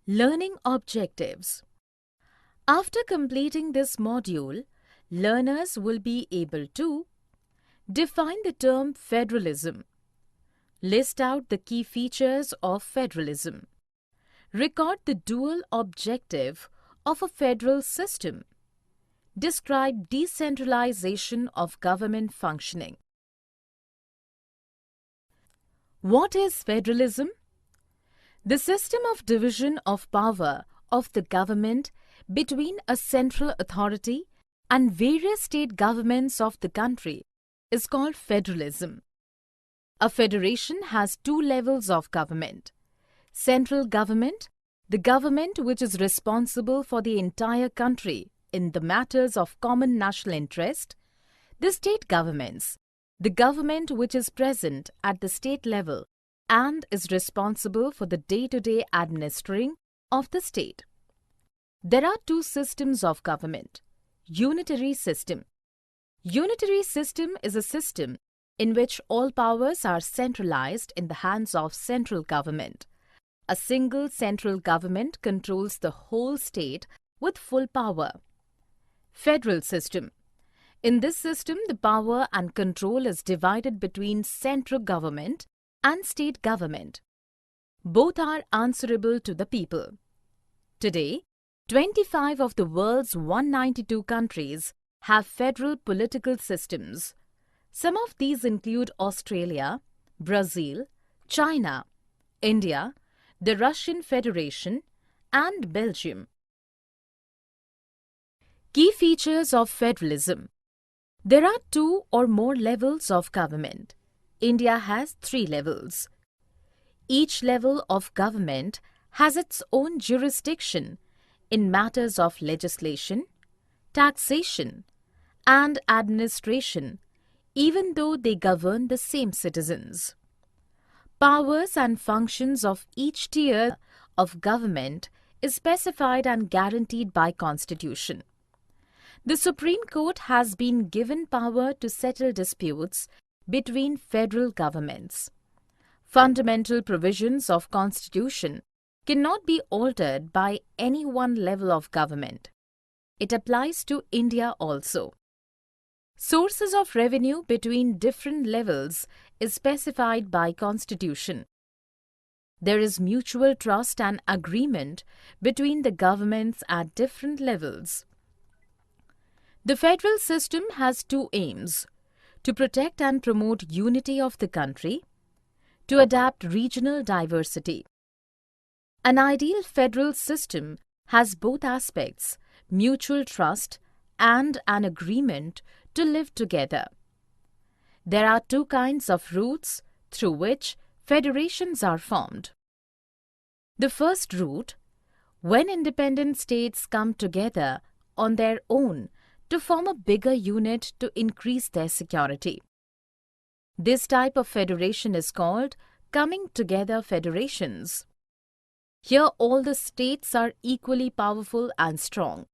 Learning objectives. After completing this module, learners will be able to define the term federalism, list out the key features of federalism, record the dual objective of a federal system, describe decentralization of government functioning. What is federalism? The system of division of power of the government between a central authority and various state governments of the country is called federalism. A federation has two levels of government. Central government, the government which is responsible for the entire country in the matters of common national interest. The state governments, the government which is present at the state level and is responsible for the day-to-day administering of the state. There are two systems of government. Unitary system. Unitary system is a system in which all powers are centralized in the hands of central government. A single central government controls the whole state with full power. Federal system. In this system, the power and control is divided between central government and state government. Both are answerable to the people. Today, 25 of the world's 192 countries have federal political systems. Some of these include Australia, Brazil, China, India, the Russian Federation, and Belgium. Key features of federalism. There are two or more levels of government. India has 3 levels. Each level of government has its own jurisdiction in matters of legislation, taxation, and administration, even though they govern the same citizens. Powers and functions of each tier of government is specified and guaranteed by Constitution. The Supreme Court has been given power to settle disputes between federal governments. Fundamental provisions of Constitution cannot be altered by any one level of government. It applies to India also. Sources of revenue between different levels is specified by Constitution. There is mutual trust and agreement between the governments at different levels. The federal system has two aims: to protect and promote unity of the country, to adapt regional diversity. An ideal federal system has both aspects, mutual trust and an agreement to live together. There are two kinds of routes through which federations are formed. The first route, when independent states come together on their own to form a bigger unit to increase their security. This type of federation is called coming together federations. Here all the states are equally powerful and strong.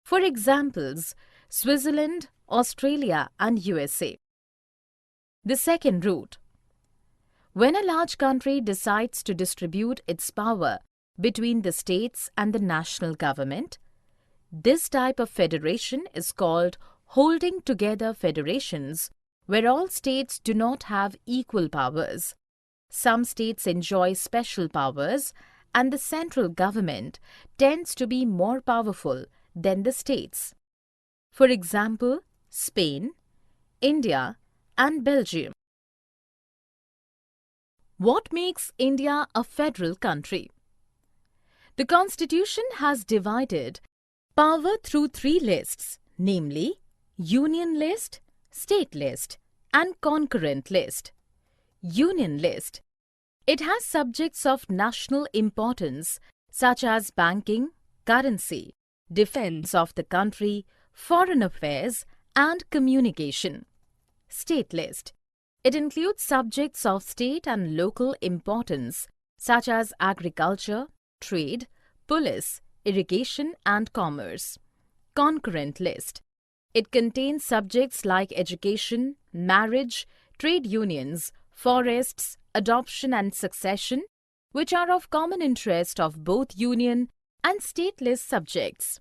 For examples, Switzerland, Australia, and USA. The second route, when a large country decides to distribute its power between the states and the national government, this type of federation is called holding together federations, where all states do not have equal powers. Some states enjoy special powers, and the central government tends to be more powerful than the states. For example, Spain, India, and Belgium. What makes India a federal country? The Constitution has divided power through 3 lists, namely Union List, State List, and Concurrent List. Union List. It has subjects of national importance such as banking, currency, defense of the country, foreign affairs, and communication. State List. It includes subjects of state and local importance such as agriculture, trade, police, irrigation, and commerce. Concurrent List. It contains subjects like education, marriage, trade unions, forests, adoption and succession, which are of common interest of both union and stateless subjects.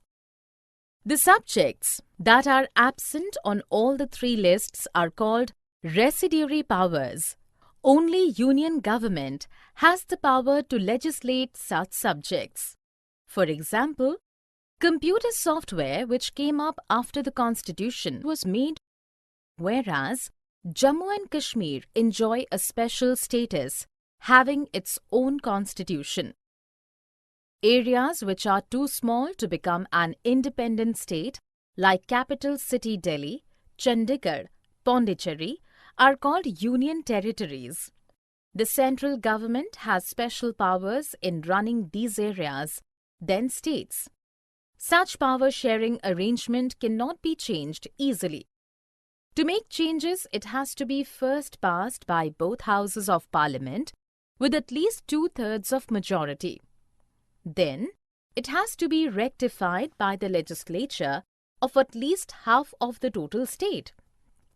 The subjects that are absent on all the three lists are called residuary powers. Only union government has the power to legislate such subjects. For example, computer software which came up after the Constitution was made, whereas Jammu and Kashmir enjoy a special status having its own constitution. Areas which are too small to become an independent state, like capital city Delhi, Chandigarh, Pondicherry, are called union territories. The central government has special powers in running these areas than states. Such power sharing arrangement cannot be changed easily. To make changes, it has to be first passed by both houses of parliament with at least 2/3 of majority. Then, it has to be rectified by the legislature of at least half of the total state.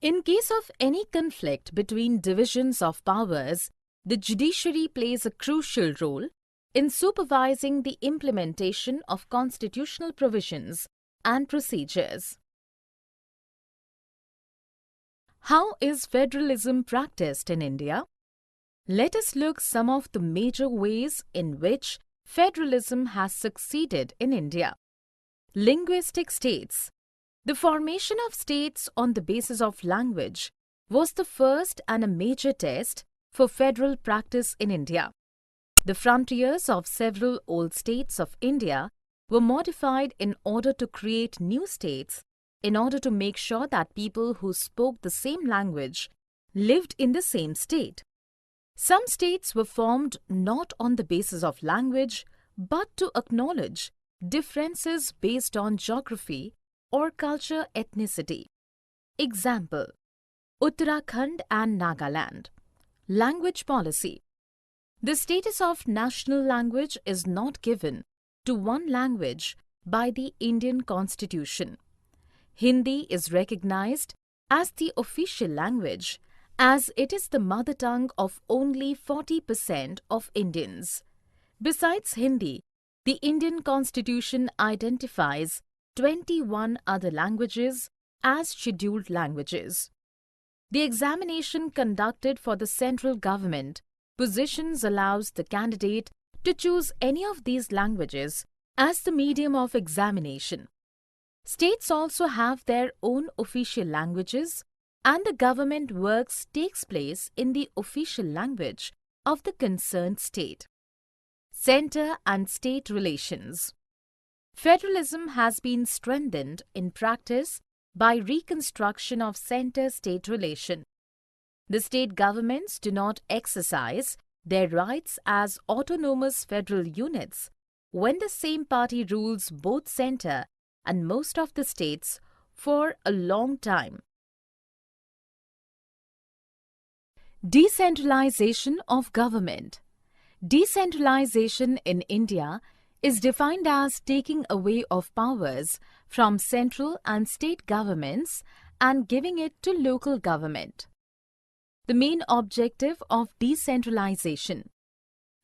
In case of any conflict between divisions of powers, the judiciary plays a crucial role in supervising the implementation of constitutional provisions and procedures. How is federalism practiced in India? Let us look some of the major ways in which federalism has succeeded in India. Linguistic states. The formation of states on the basis of language was the first and a major test for federal practice in India. The frontiers of several old states of India were modified in order to create new states in order to make sure that people who spoke the same language lived in the same state. Some states were formed not on the basis of language, but to acknowledge differences based on geography or culture ethnicity. Example: Uttarakhand and Nagaland. Language policy. The status of national language is not given to one language by the Indian Constitution. Hindi is recognized as the official language, as it is the mother tongue of only 40% of Indians. Besides Hindi, the Indian Constitution identifies 21 other languages as scheduled languages. The examination conducted for the central government positions allows the candidate to choose any of these languages as the medium of examination. States also have their own official languages, and the government works takes place in the official language of the concerned state. Centre and state relations. Federalism has been strengthened in practice by reconstruction of centre-state relation. The state governments do not exercise their rights as autonomous federal units when the same party rules both centre and most of the states for a long time. Decentralization of government. Decentralization in India is defined as taking away of powers from central and state governments and giving it to local government. The main objective of decentralization.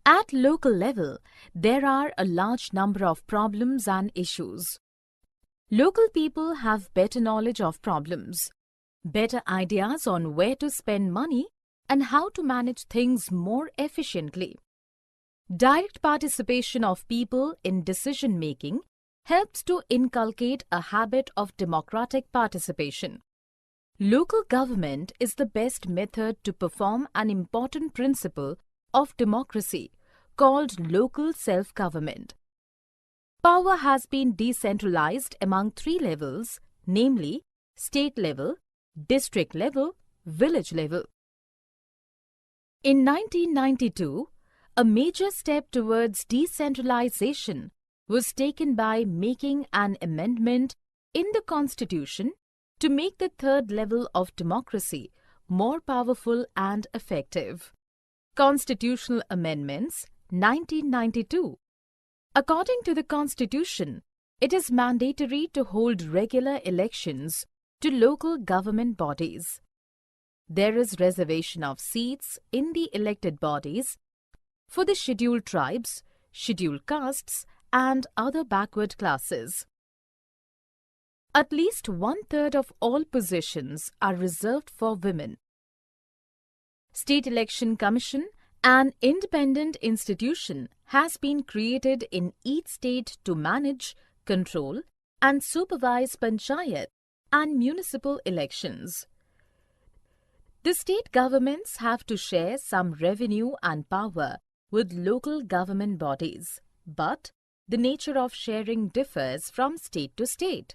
At local level, there are a large number of problems and issues. Local people have better knowledge of problems, better ideas on where to spend money and how to manage things more efficiently. Direct participation of people in decision-making helps to inculcate a habit of democratic participation. Local government is the best method to perform an important principle of democracy called local self-government. Power has been decentralized among three levels, namely state level, district level, village level. In 1992, a major step towards decentralization was taken by making an amendment in the Constitution to make the third level of democracy more powerful and effective. Constitutional Amendments, 1992. According to the Constitution, it is mandatory to hold regular elections to local government bodies. There is reservation of seats in the elected bodies for the scheduled tribes, scheduled castes, and other backward classes. At least 1/3 of all positions are reserved for women. State Election Commission, an independent institution, has been created in each state to manage, control, and supervise panchayat and municipal elections. The state governments have to share some revenue and power with local government bodies, but the nature of sharing differs from state to state.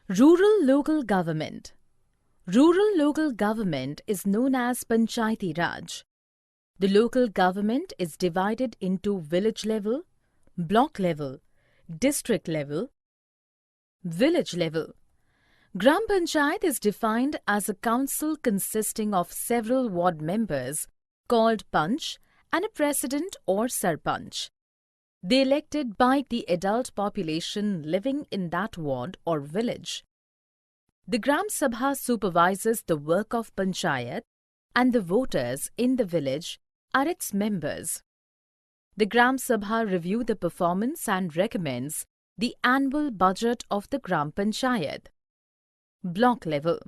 Rural local government. Rural local government is known as Panchayati Raj. The local government is divided into village level, block level, district level, village level. Gram Panchayat is defined as a council consisting of several ward members called Panch and a president or Sarpanch. They elected by the adult population living in that ward or village. The Gram Sabha supervises the work of Panchayat and the voters in the village are its members. The Gram Sabha review the performance and recommends the annual budget of the Gram Panchayat. Block level.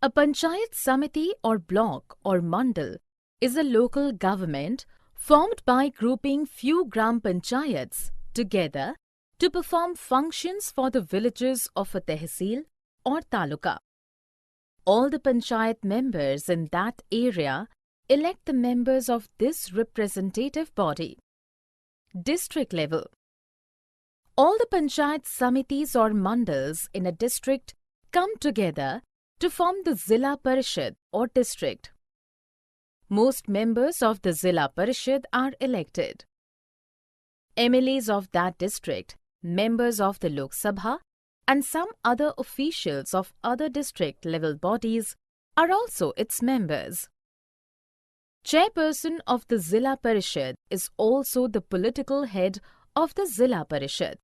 A Panchayat Samiti or block or mandal is a local government formed by grouping few Gram Panchayats together to perform functions for the villages of a tehsil or taluka. All the Panchayat members in that area elect the members of this representative body. District level. All the Panchayat Samitis or mandals in a district come together to form the Zilla Parishad or district. Most members of the Zilla Parishad are elected. MLAs of that district, members of the Lok Sabha, and some other officials of other district-level bodies are also its members. Chairperson of the Zilla Parishad is also the political head of the Zilla Parishad.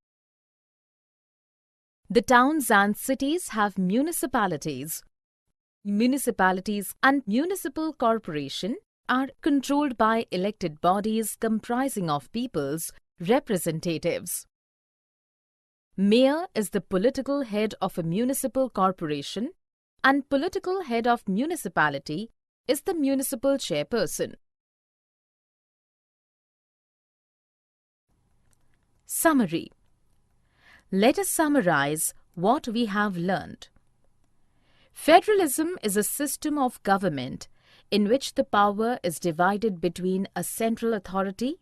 The towns and cities have municipalities. Municipalities and municipal corporation are controlled by elected bodies comprising of people's representatives. Mayor is the political head of a municipal corporation and political head of municipality is the municipal chairperson. Summary. Let us summarize what we have learned. Federalism is a system of government in which the power is divided between a central authority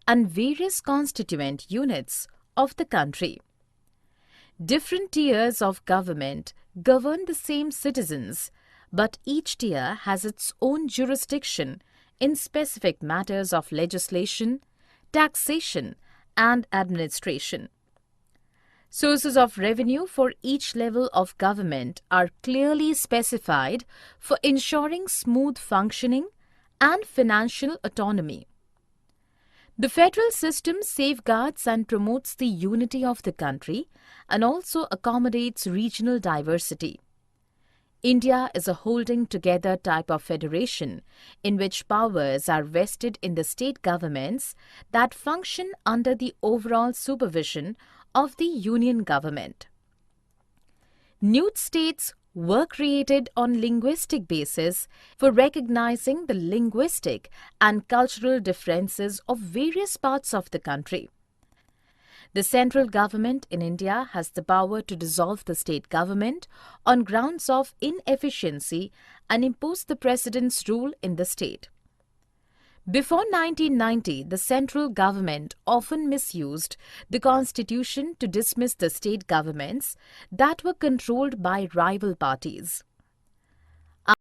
and various constituent units of the country. Different tiers of government govern the same citizens, but each tier has its own jurisdiction in specific matters of legislation, taxation, and administration. Sources of revenue for each level of government are clearly specified for ensuring smooth functioning and financial autonomy. The federal system safeguards and promotes the unity of the country and also accommodates regional diversity. India is a holding together type of federation in which powers are vested in the state governments that function under the overall supervision of the union government. New states were created on linguistic basis for recognizing the linguistic and cultural differences of various parts of the country. The central government in India has the power to dissolve the state government on grounds of inefficiency and impose the president's rule in the state. Before 1990, the central government often misused the constitution to dismiss the state governments that were controlled by rival parties.